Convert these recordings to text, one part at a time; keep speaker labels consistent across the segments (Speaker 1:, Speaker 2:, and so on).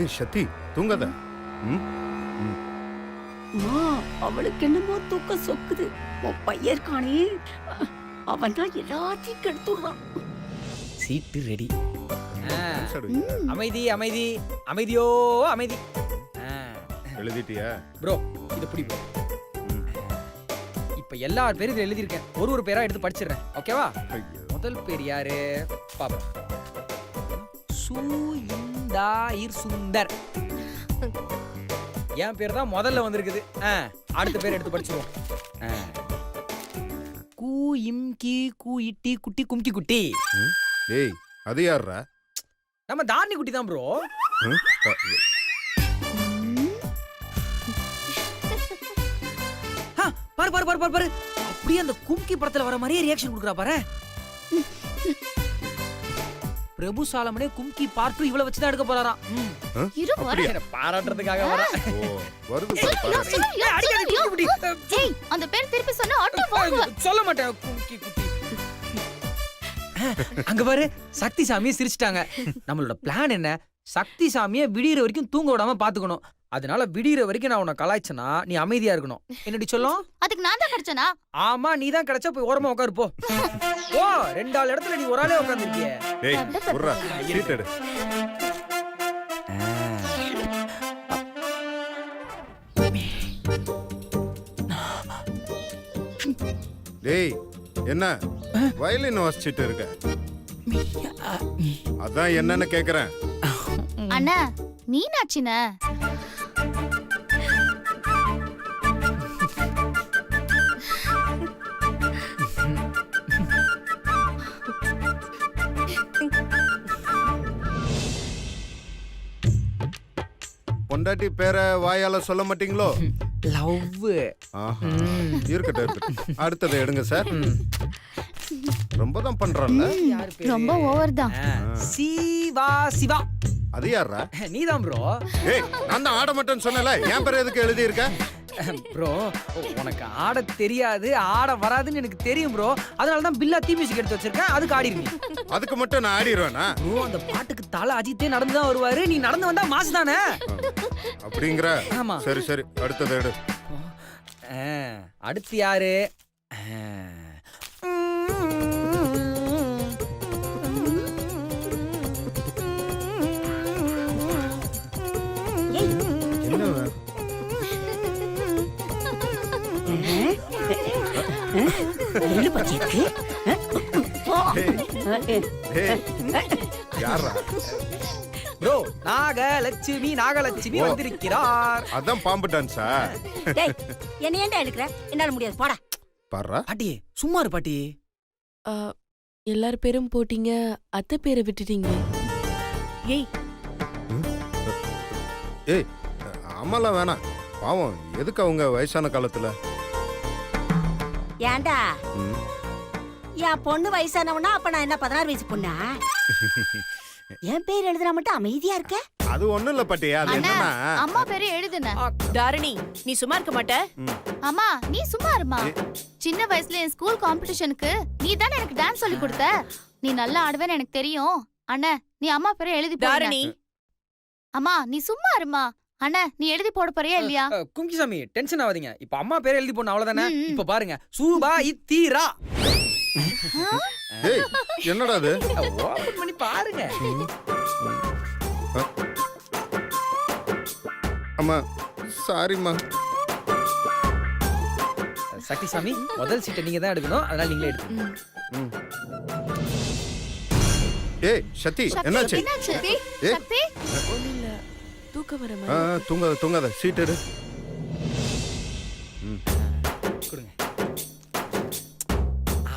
Speaker 1: ஏய் சத்தி தூங்காத.
Speaker 2: அவளுக்கு என்னமோ தூக்கம் சொக்குது. உன் பையன் இருக்கானே, அவன் தான் எல்லாத்தையும் கெடுத்துடுறான்.
Speaker 3: சீட்டு ரெடி. அமைதி அமைதி அமைதியோ அமைதி.
Speaker 1: எழுதிட்டியா
Speaker 3: ப்ரோ? இது புடி ப்ரோ. இப்ப எல்லா பேரும் இதுல எழுதியிருக்கேன். ஒரு பேரா எடுத்து படிச்சிடுறேன். ஓகேவா? முதல் பேர் யாரு பாப்போம். சுயிந்தாயிர் சுந்தர். என் பேர் தான் முதல்ல வந்திருக்குது. அடுத்த பேர் எடுத்து படிச்சிருவோம். கூ இம் கி கூ இட்டி குட்டி கும்கி குட்டி.
Speaker 1: ஏய் அது யாரா?
Speaker 3: நம்ம தாரணி குட்டி தான் ப்ரோ. பாரு பாரு பாரு பாரு பாரு, அப்படியே அந்த கும்கி படத்துல வர மாதிரியே ரியாக்ஷன் கொடுக்குறா பாரு. பிரபு சாலமனே கும்கி பார்ட் 2 இவள வச்சு தான் எடுக்க போறாராம்.
Speaker 2: இரு வரேன்.
Speaker 3: பாராட்டுறதுக்காக வர.
Speaker 1: வருது
Speaker 2: ஏய் அந்த பேர் திருப்பி சொன்னா ஆட்டோ வாங்குவ.
Speaker 3: சொல்ல மாட்டேன். கும்கி குட்டி. அங்க பாரு, சக்தி சாமியை சிரிச்சிட்டாங்க. நம்மளோட பிளான் என்ன? சக்தி சாமியை விடியற வரைக்கும் தூங்க விடாம பாத்துக்கணும். அதனால விடியற வரைக்கும் நான் உன்னை கலாய்ச்சனா நீ அமைதியா இருக்கணும். என்னடி சொல்லும்?
Speaker 2: அதுக்கு நான் தான் கிடைச்சனா?
Speaker 3: ஆமா நீ தான் கிடைச்சா. போய் ஓரமா உட்காரு போ. ஓ 2 ஆள் இடத்துல நீ ஒரு ஆளே உட்கார்ந்திருக்கியே.
Speaker 1: ஏய் உர்ரா சீட் எடு. டேய் என்ன வயலின் வாசிச்சிட்டு இருக்க? அதான் என்னன்னு கேக்குறேன்.
Speaker 2: அண்ணா மீனாட்சின.
Speaker 1: பொண்டாட்டி பேரை வாயால சொல்ல மாட்டீங்களோ?
Speaker 3: லவ்.
Speaker 1: இருக்கட்டும் இருக்கட்டும். அடுத்ததை எடுங்க சார். ரொம்ப தான் பண்றல்ல.
Speaker 2: ரொம்ப ஓவர் தான்.
Speaker 3: சிவா சிவா.
Speaker 1: அது யாரா?
Speaker 3: நீதான் ப்ரோ.
Speaker 1: ஏய் நான் தான் ஆட மாட்டேன்னு சொன்னல. என் பேர் எதுக்கு எழுதி இருக்க?
Speaker 3: ப்ரோ உனக்கு ஆட தெரியாது, ஆட வராதுன்னு எனக்கு தெரியும் ப்ரோ. அதனால தான் பில்லா தீ மியூசிக் எடுத்து வச்சிருக்கேன். அதுக்கு ஆடிருங்க.
Speaker 1: அதுக்கு மட்டும் நான் ஆடிடுவேனா?
Speaker 3: ப்ரோ அந்த பாட்டுக்கு தல அஜித்தே நடந்து தான் வருவாரு. நீ நடந்து வந்தா மாசு தானே?
Speaker 1: அப்படிங்கற?
Speaker 3: ஆமா.
Speaker 1: சரி சரி அடுத்ததை எடு.
Speaker 3: அடுத்து யாரு? ப்ரோ நாகலட்சுமி நாகலட்சுமி வந்திருக்கிறார்.
Speaker 1: அதான் பாம்பு டான்ஸா?
Speaker 2: டேய் என்ன ஏன்டா எடுக்கற? என்னால முடியாது போடா.
Speaker 1: பாறா
Speaker 3: பாட்டி சும்மா இரு பாட்டி.
Speaker 4: எல்லார் பேரும் போட்டீங்க, அத்தை பேரை விட்டுட்டீங்க.
Speaker 2: ஏய்
Speaker 1: ஏய் அம்மாலாம் வேணாம் பாவம். எதுக்கு அவங்க வயசான காலத்துல?
Speaker 2: ஏன்டா என் பொண்ணு வயசானவனா? அப்ப நான் என்ன 16 வயசு பொண்ணா? என் பேர் எழுதுனா மட்டும் அமைதியா இருக்க?
Speaker 1: அது ஒண்ணும் இல்ல பாட்டி. அது என்னன்னா
Speaker 2: அம்மா பேரு எழுதுன.
Speaker 4: தாரணி நீ சும்மா இருக்க மாட்ட?
Speaker 2: அம்மா நீ சும்மா இருமா. சின்ன வயசுல என் ஸ்கூல் காம்படிஷனுக்கு நீ தானே எனக்கு டான்ஸ் சொல்லி கொடுத்த. நீ நல்லா ஆடுவேன்னு எனக்கு தெரியும். அண்ணா நீ அம்மா பேரை எழுதி போடு.
Speaker 4: தாரணி
Speaker 2: அம்மா நீ சும்மா இருமா. அண்ணா நீ எழுதி போட போறியா இல்லையா?
Speaker 3: கும்கிசாமி டென்ஷன் ஆகாதீங்க. இப்ப அம்மா பேரை எழுதி போடணும் அவ்வளவுதானே. இப்ப பாருங்க சூபா இத்தீரா.
Speaker 1: ஏய் என்னடா இது?
Speaker 3: ஓபன் பண்ணி பாருங்க.
Speaker 1: அம்மா சாரிம்மா.
Speaker 3: சக்தி சாமி முதல் சீட்டை நீங்க தான் எடுக்கணும். அதனால நீங்களே எடுத்துங்க.
Speaker 1: ஏய் சத்தி என்னாச்சு? ஏய்
Speaker 4: ஒண்ணுல்ல, தூக்க வர மாதிரி.
Speaker 1: தூங்காத தூங்காத. சீட் எடு.
Speaker 3: கொடுங்க.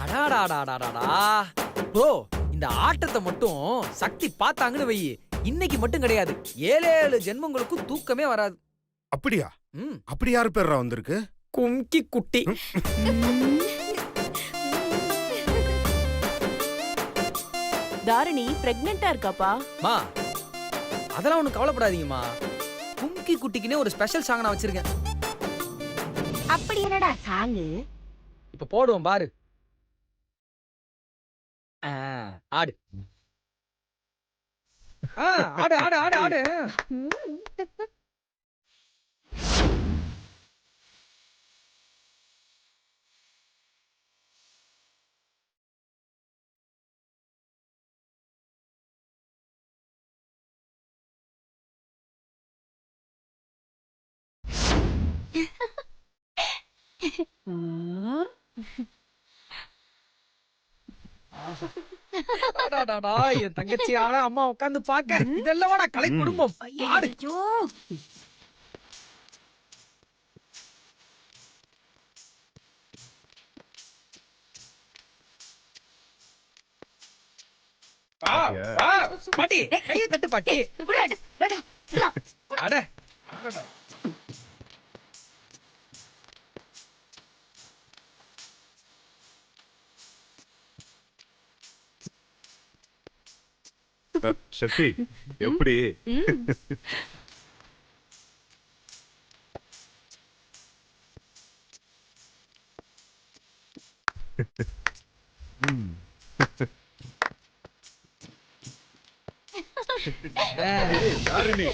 Speaker 3: அடாடாடாடாடா ப்ரோ, இந்த ஆட்டத்தை மட்டும் சக்தி பார்த்தாங்கன்னு வை, இன்னைக்கு மட்டும் கிடையாது 7 ஜென்மங்களுக்கு தூக்கமே வராது.
Speaker 1: அப்படியா? அப்படி யாரு பேர்ரா வந்திருக்கு?
Speaker 3: கும்கி குட்டி.
Speaker 4: தாரணி பிரெக்னெண்டா இருக்காப்பா?
Speaker 3: மா அதெல்லாம் ஒண்ணு கவலைப்படாதீங்கம்மா. கும்கி குட்டிக்குனே ஒரு ஸ்பெஷல் சாங் நான் வச்சிருக்கேன்.
Speaker 2: அப்படி என்னடா சாங்?
Speaker 3: இப்ப போடுவோம் பாரு. ஆடு. ஆடு ஆடு ஆடு ஆடு. அடாடாடா, என் தங்கச்சி ஆனா அம்மா உட்கார்ந்து பாக்க இதெல்லாம் கலை குடும்பம். ஆடு. பாட்டி கையை தட்டு பாட்டி. அட
Speaker 5: சக்தி எப்படி?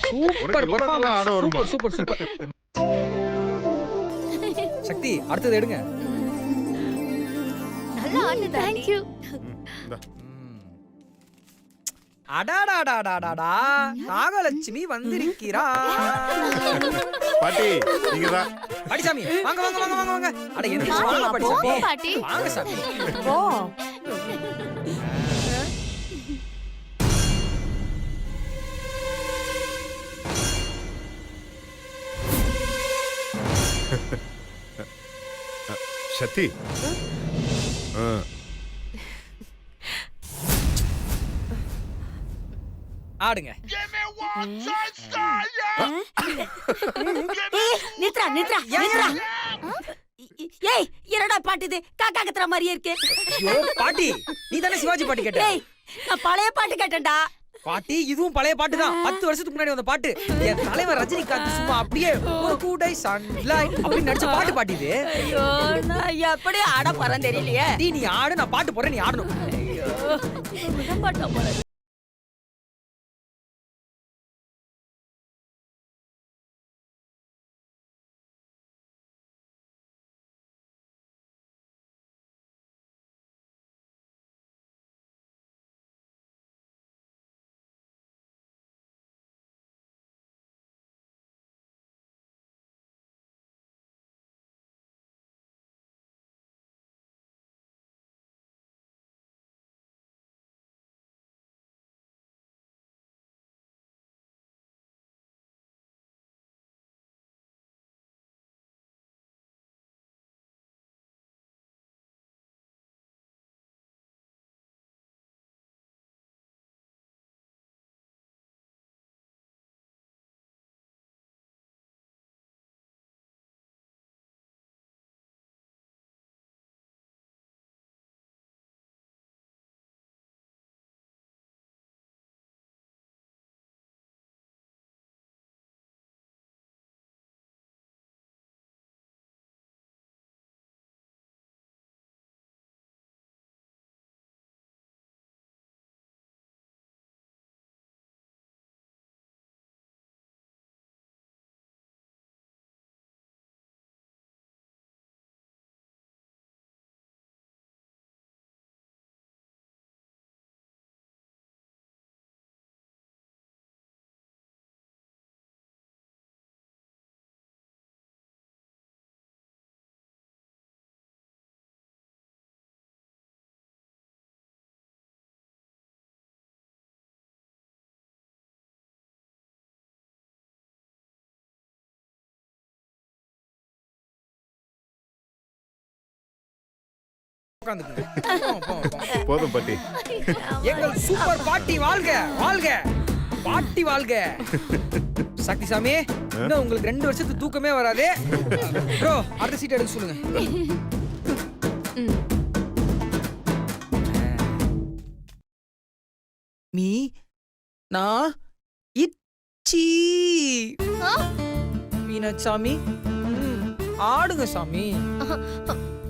Speaker 3: Super super super. சக்தி அடுத்தது எடுங்க.
Speaker 2: நல்லா ஆடுது. Thank you.
Speaker 3: அடாடாடாடாடா, நாகலட்சுமி வந்திருக்கிறா.
Speaker 1: பாட்டி நீங்க தான்.
Speaker 3: பாட்டிசாமி வாங்க வாங்க வாங்க வாங்க வாங்க. அட எந்திரிச்சு வாங்க பாட்டிசாமி.
Speaker 2: பாட்டி.
Speaker 3: வாங்க சாமி.
Speaker 4: ஓ
Speaker 1: சக்தி
Speaker 3: ஆடுங்க.
Speaker 6: நித்ரா நித்ரா நித்ரா. ஏய் என்னடா பாட்டு இது? காக்கா கத்துற மாதிரியே இருக்கு.
Speaker 3: ஐயோ பாட்டி, நீ தானே சிவாஜி பாட்டு கேட்ட?
Speaker 6: ஏய் நான் பழைய பாட்டு கேட்டேன்டா.
Speaker 3: பாட்டி இதுவும் பழைய பாட்டு தான். 10 வருஷத்துக்கு முன்னாடி வந்த பாட்டு. என் தலைவர் ரஜினிகாந்த் சும்மா அப்படியே ஒரு கூடை சன்லைட் அப்படி நடிச்ச பாட்டு பாட்டி இது.
Speaker 6: ஐயோ நான் எப்படி ஆட போறேன் தெரியலையே.
Speaker 3: நீ ஆடு, நான் பாட்டு போறேன், நீ ஆடணும்.
Speaker 6: ஐயோ விட மாட்டேன் போல.
Speaker 1: போதும் பாட்டி.
Speaker 3: எங்கள் சூப்பர் பாட்டி வாழ்க வாழ்க. பாட்டி வாழ்க. சக்தி சாமி, இன்னும் உங்களுக்கு 2 வருஷத்துக்கு தூக்கமே வராது. ப்ரோ அடுத்த சீட் எடுக்க சொல்லுங்க. மீ நா இச்சி. மீனாட்சாமி ஆடுங்க சாமி.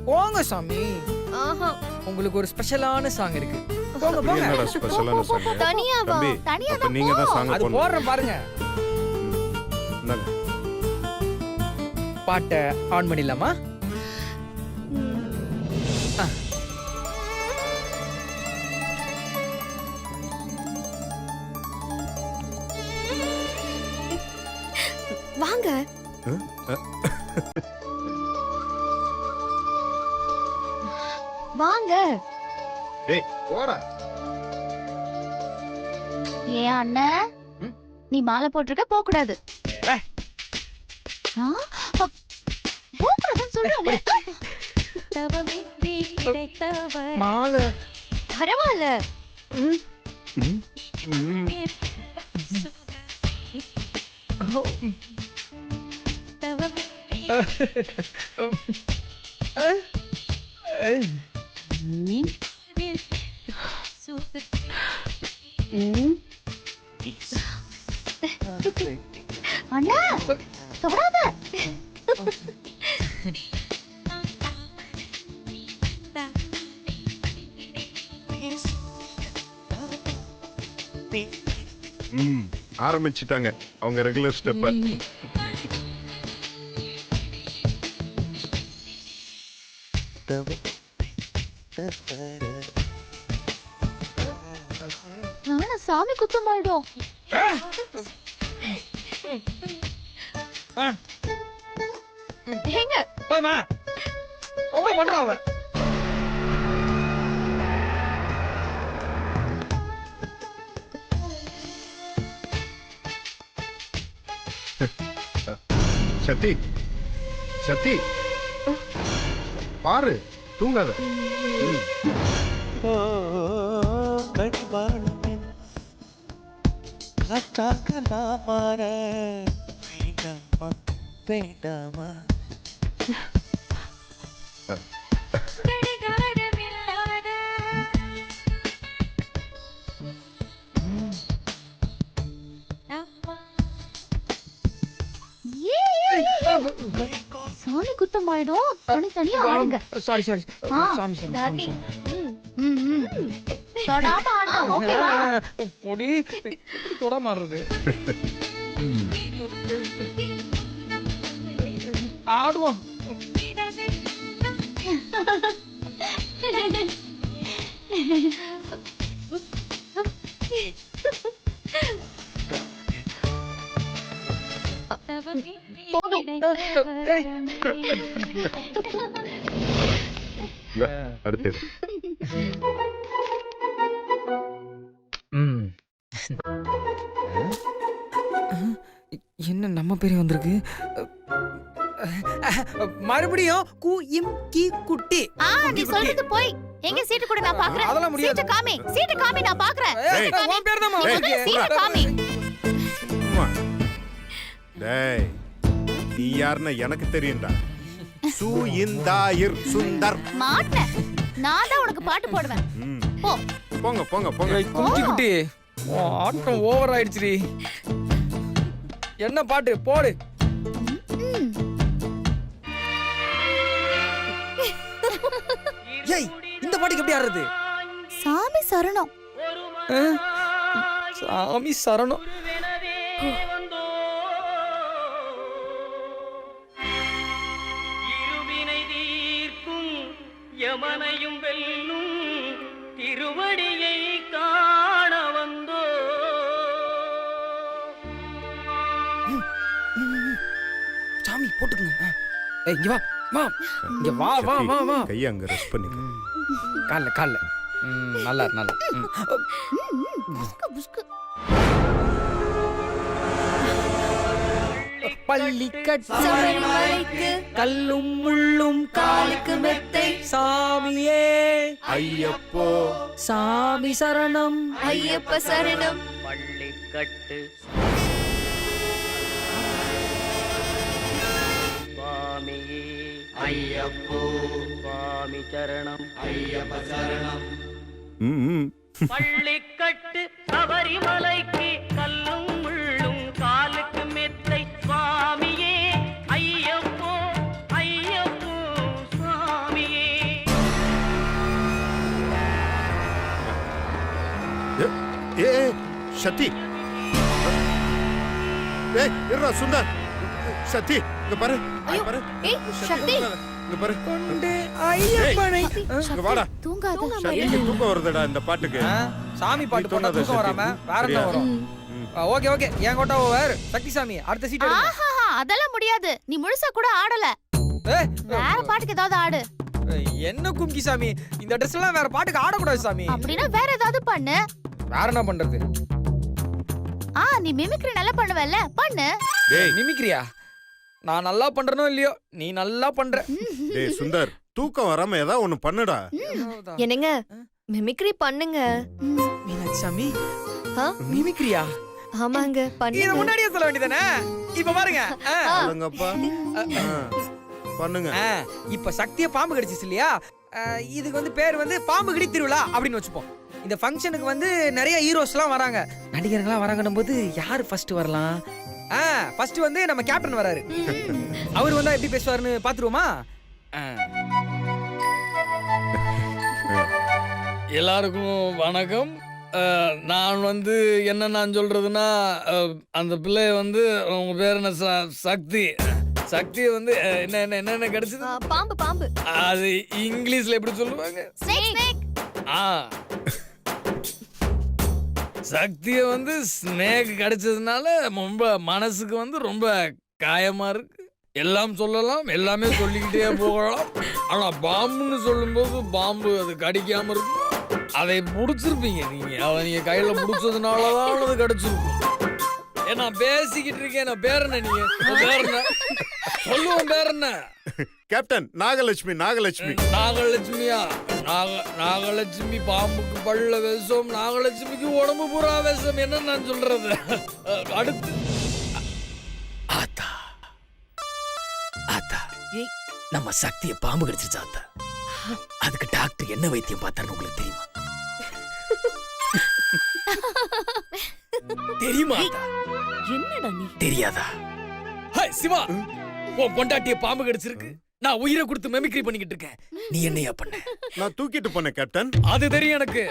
Speaker 3: போங்க சாமி. உங்களுக்கு ஒரு ஸ்பெஷலான சாங் இருக்கு. போங்க
Speaker 1: அப்படி
Speaker 3: போங்க
Speaker 1: என்னடா ஸ்பெஷலான சாங்
Speaker 2: தனியாவா
Speaker 1: தம்பி
Speaker 2: தனியா
Speaker 1: அப்ப
Speaker 2: தான்
Speaker 1: நீங்க தான்
Speaker 2: போ.
Speaker 1: சாங்
Speaker 3: அது
Speaker 1: போடணும்
Speaker 3: போடுறேன் பாருங்க
Speaker 1: இந்தாங்க.
Speaker 3: பாட்டை ஆன் பண்ணிடலாமா
Speaker 2: வாங்க வாங்க
Speaker 1: டேய் போடா
Speaker 2: ஏன் அண்ணன் நீ மாலை போட்டிருக்க போக கூடாது
Speaker 3: ஏய்.
Speaker 2: போக கூடாதுன்னு சொல்றேன்
Speaker 3: மாலை
Speaker 2: பரவாயில்ல அண்ணா தொடாத
Speaker 1: ஆரம்பிச்சிட்டாங்க அவங்க ரெகுலர் ஸ்டெப்
Speaker 2: நான சாமி குத்தம் ஆயிடும் எங்க
Speaker 3: போய்மா ஓகே பண்றான் அவன்
Speaker 1: சத்தி சத்தி பாரு தூங்காத
Speaker 2: சாமி குத்தம் ஆயிடும் தனித்தனியா ஆடுங்க
Speaker 3: சாரி சாரி
Speaker 2: ஆ,
Speaker 3: சாமி
Speaker 2: டாடி. தொடாம ஆடணும், ஓகேவா?
Speaker 3: பொடி தொட மாறுறது ஆடுவோம்
Speaker 1: அடுத்தது
Speaker 3: என்ன நம்ம பேரே வந்திருக்கு மறுபடியும் கு இம் கி குட்டி
Speaker 2: நீ சொல்றது போய் எங்க சீட்டு கூட நான் பாக்குறேன்
Speaker 3: அதெல்லாம் முடியாது.
Speaker 2: சீட்டு காமி நான் பாக்குறேன்
Speaker 3: ஏய், உன் பேர் தான் வந்திருக்கு
Speaker 2: சீட்டு காமி
Speaker 1: சும்மா. டேய் நீ யாருன்னு எனக்கு தெரியும்டா சுயிந்தாயிர் சுந்தர்
Speaker 2: மாட்டேன் நான் தான் உனக்கு பாட்டு போடுவேன்
Speaker 1: ம்.
Speaker 2: போ
Speaker 1: போங்க போங்க போங்க
Speaker 3: ஏய், குஞ்சி குட்டி உன் ஆட்டம் ஓவர் ஆயிடுச்சுடி என்ன பாட்டு போடு ஏய் இந்த பாட்டுக்கு எப்படி ஆடுறது
Speaker 2: சாமி சரணம்
Speaker 3: ஆ? சாமி சரணம்
Speaker 5: இருவினை தீர்க்கும் யமனையும் வெல்லும் திருவடியை காண வந்தோ
Speaker 3: சாமி போட்டுக்குங்க ஏய் இங்க வா இங்க வா வா வா வா
Speaker 1: கையை அங்க ரெஸ்ட் பண்ணிக்க
Speaker 3: கால்ல கால்ல நல்லா நல்லா
Speaker 2: புஸ்கு புஸ்கு
Speaker 3: பள்ளி கட்டு கல்லும் முள்ளும் காலுக்கு மெத்தை சாமியே
Speaker 1: ஐயப்போ
Speaker 3: சாமி சரணம்
Speaker 2: ஐயப்ப சரணம்
Speaker 5: பள்ளிக்கட்டு சுவாமியே ஐயப்போ சுவாமி சரணம் ஐயப்ப சரணம்
Speaker 1: ம்
Speaker 5: பள்ளிக்கட்டு சபரிமலைக்கு கல்லும் முள்ளும் காலுக்கு மெத்தை சுவாமியே ஐயப்போ ஐயப்போ சுவாமியே
Speaker 1: சத்தி ஏய் இருடா சுந்தர் சத்தி இங்க பாரு
Speaker 2: ஐயோ,
Speaker 1: பாரு
Speaker 2: ஏய், சக்தி.
Speaker 1: இங்க பாரு
Speaker 3: கொண்டு ஐயப்பனை
Speaker 1: இங்க வாடா
Speaker 2: தூங்காத
Speaker 1: சத்திக்கு தூக்கம் வருதுடா இந்த பாட்டுக்கு
Speaker 3: சாமி பாட்டு போட்டா தூக்கம் வராம வேற என்ன வரும்? ஓகே ஓகே என் கோட்டா ஓவர். சக்தி சாமி அடுத்த சீட் எடுங்க.
Speaker 2: ஆஹா அதெல்லாம் முடியாது. நீ முழுசா கூட ஆடல.
Speaker 3: ஏய்,
Speaker 2: வேற பாட்டுக்கு ஏதாவது ஆடு.
Speaker 3: என்ன கும்கி சாமி, இந்த ட்ரெஸ் எல்லாம் வேற பாட்டுக்கு ஆடக்கூடாது சாமி.
Speaker 2: அப்படின்னா வேற ஏதாவது பண்ணு.
Speaker 3: வேற என்ன பண்றது?
Speaker 2: நீ மிமிக்ரி நல்லா பண்ணுவல்ல, பண்ணு.
Speaker 1: டேய்
Speaker 3: மிமிக்ரியா? நான் நல்லா பண்றனோ இல்லையோ, நீ நல்லா பண்ற.
Speaker 1: டேய் சுந்தர் தூக்கம் வராம ஏதாவது ஒண்ணு பண்ணுடா.
Speaker 7: என்னங்க மிமிக்ரி பண்ணுங்க.
Speaker 3: மீனாட்சி சாமி
Speaker 7: ஆ?
Speaker 3: மிமிக்ரியா?
Speaker 7: ஆமாங்க
Speaker 3: இத
Speaker 7: பண்ணுங்க.
Speaker 3: முன்னாடியே சொல்ல வேண்டியதானே? இப்ப பாருங்க.
Speaker 1: சொல்லுங்கப்பா பண்ணுங்க.
Speaker 3: இப்ப சக்திய பாம்பு கடிச்சிச்சு இல்லையா? இதுக்கு வந்து பேர் வந்து பாம்பு கடி திருவிழா அப்படின்னு வச்சுப்போம். இந்த ஃபங்க்ஷனுக்கு வந்து நிறைய ஹீரோஸ்லாம் வராங்க, நடிகர்கள்லாம் வராங்கன்னும் போது யார் ஃபர்ஸ்ட் வரலாம்? ஃபர்ஸ்ட் வந்து நம்ம கேப்டன் வராரு. அவர் வந்தா எப்படி பேசுவாருன்னு பாத்துருவோமா?
Speaker 8: எல்லாருக்கும் வணக்கம். நான் வந்து என்ன நான் சொல்றதுன்னா, அந்த பிள்ளை வந்து உங்க பேர் என்ன சக்தி. சக்தி வந்து என்னென்ன கிடைச்சது?
Speaker 7: பாம்பு பாம்பு.
Speaker 8: அது இங்கிலீஷ்ல எப்படி சொல்லுவாங்க? ஆ சக்திய வந்து ஸ்னேக் கிடைச்சதுனால ரொம்ப மனசுக்கு வந்து ரொம்ப காயமா இருக்கு. எல்லாம் சொல்லலாம், எல்லாமே சொல்லிக்கிட்டே போகலாம். ஆனா பாம்புன்னு சொல்லும்போது பாம்பு அது கடிக்காம இருக்கும். அதை புடிச்சிருப்பீங்க நீங்க. அதை நீங்க கையில புடிச்சதுனாலதான் அது கிடைச்சிருக்கும். ஏன்னா பேசிக்கிட்டு இருக்கேன். நான் பேர் என்ன? நீங்க பேர் என்ன சொல்லுவோம்? பேர் என்ன?
Speaker 1: கேப்டன் நாகலட்சுமி. நாகலட்சுமி
Speaker 8: நாகலட்சுமியா? நாகலட்சுமி பாம்புக்கு பல்ல விஷம், நாகலட்சுமிக்கு உடம்பு பூரா விஷம். என்ன நான் சொல்றது? அடுத்து
Speaker 9: ஆத்தா ஆத்தா நம்ம சக்திய பாம்பு கடிச்சிருச்சு ஆத்தா. அதுக்கு டாக்டர் என்ன வைத்தியம் பார்த்தாருன்னு உங்களுக்கு தெரியுமா? தெரியுமா ஆத்தா?
Speaker 6: என்னடா நீ?
Speaker 9: தெரியாதா?
Speaker 8: ஹாய் சிவா, உன் பொண்டாட்டிய பாம்பு கடிச்சிருக்கு. நான் உயிரை கொடுத்து மெமிக்ரி பண்ணிக்கிட்டு இருக்கேன்.
Speaker 9: நீ என்னையா பண்ண?
Speaker 1: நான் தூக்கிட்டு போனேன் கேப்டன்.
Speaker 8: அது தெரியும் எனக்கு.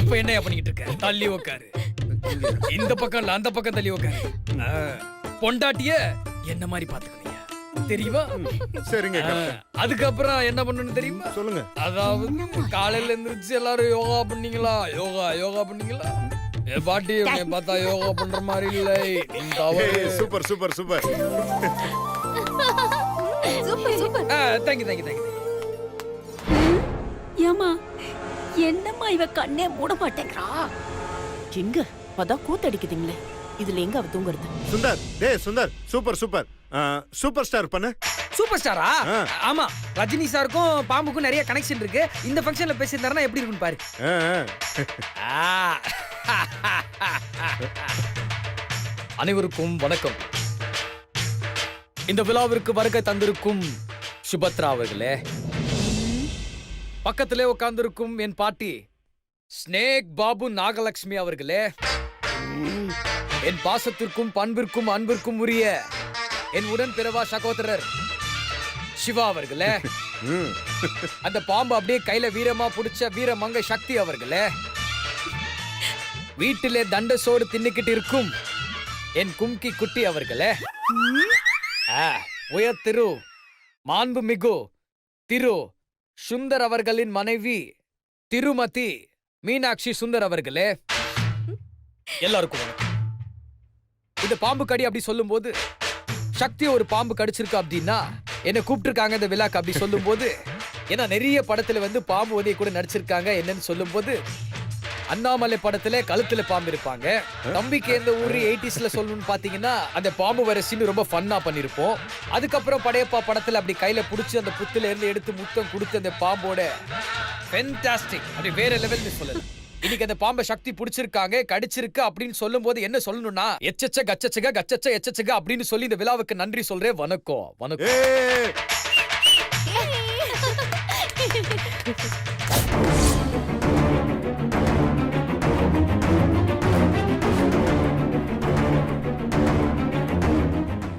Speaker 8: இப்ப என்னையா பண்ணிக்கிட்டு இருக்க? தள்ளி உக்காரு. இந்த பக்கம் இல்ல, அந்த பக்கம் தள்ளி உக்காரு. பொண்டாட்டிய என்ன மாதிரி பாத்துக்கணும் தெரியுமா?
Speaker 1: சரிங்க கேப்டன்.
Speaker 8: அதுக்கப்புறம் என்ன பண்ணணும் தெரியுமா?
Speaker 1: சொல்லுங்க.
Speaker 8: அதாவது காலையில எந்திரிச்சு எல்லாரும் யோகா பண்ணீங்களா? யோகா பண்ணீங்களா? பாட்டி பார்த்தா யோகா பண்ற மாதிரி இல்லை.
Speaker 1: Super super super.
Speaker 7: Super super.
Speaker 3: Thank you.
Speaker 6: ஏமா என்னம்மா இவ கண்ணே மூட மாட்டேங்கிறா?
Speaker 4: எங்க அதான் கூத்தடிக்குதுங்களே, இதுல எங்க அவ தூங்குறது?
Speaker 1: சுந்தர் டேய் Sundar super super. Super star பண்ணு.
Speaker 3: சூப்பர் ஸ்டாரா? ஆமா, ரஜினி சாருக்கும் பாம்புக்கும் நிறைய கனெக்ஷன் இருக்கு. இந்த ஃபங்க்ஷன்ல பேசியிருந்தாருன்னா எப்படி இருக்குன்னு பாரு.
Speaker 8: அனைவருக்கும் வணக்கம். இந்த விழாவிற்கு வருகை தந்திருக்கும் சுபத்ரா அவர்களே, பக்கத்திலே உட்கார்ந்திருக்கும் என் பாட்டி ஸ்னேக் பாபு நாகலட்சுமி அவர்களே, என் பாசத்திற்கும் பண்பிற்கும் அன்பிற்கும் உரிய என் உடன் பிறவா சகோதரர் சிவா அவர்களே, அந்த பாம்பு அப்படியே கையில வீரமா புடிச்ச வீரமங்கை சக்தி அவர்களே, வீட்டிலே தண்டசோடு தின்னுக்கிட்டு இருக்கும் என் கும்கி குட்டி அவர்களே, உயர் திரு மாண்புமிகு திரு சுந்தர் அவர்களின் மனைவி திருமதி மீனாட்சி சுந்தர் அவர்களே, எல்லாருக்கும் வணக்கம். இந்த பாம்பு கடி அப்படி சொல்லும் போது, சக்தி ஒரு பாம்பு கடிச்சிருக்கு அப்படின்னா என்ன கூப்பிட்டுருக்காங்க இந்த விழாக்கு அப்படி சொல்லும் போது, ஏன்னா நிறைய படத்துல வந்து பாம்பு உதவி கூட நடிச்சிருக்காங்க. என்னன்னு சொல்லும் போது, அண்ணாமலை படத்துல கழுத்துல பாம்பு இருப்பாங்க. தம்பிக்கு எந்த ஊரு 80sல சொல்லணும்னு பாத்தீங்கன்னா அந்த பாம்பு வர சீன் ரொம்ப ஃபன்னா பண்ணிருப்போம். அதுக்கப்புறம் படையப்பா படத்துல அப்படி கையில புடிச்சு அந்த புத்துல இருந்து எடுத்து முத்தம் கொடுத்து அந்த பாம்போட ஃபென்டாஸ்டிக் அப்படி வேற லெவல்னு சொல்லலாம். இன்னைக்கு அந்த பாம்பை சக்தி புடிச்சிருக்காங்க, கடிச்சிருக்கு அப்படின்னு சொல்லும் போது என்ன சொல்லணும்னா, எச்சச்ச கச்சச்சக கச்சச்ச எச்சச்சக அப்படின்னு சொல்லி இந்த விழாவுக்கு நன்றி சொல்றேன். வணக்கம்.
Speaker 1: ஏய்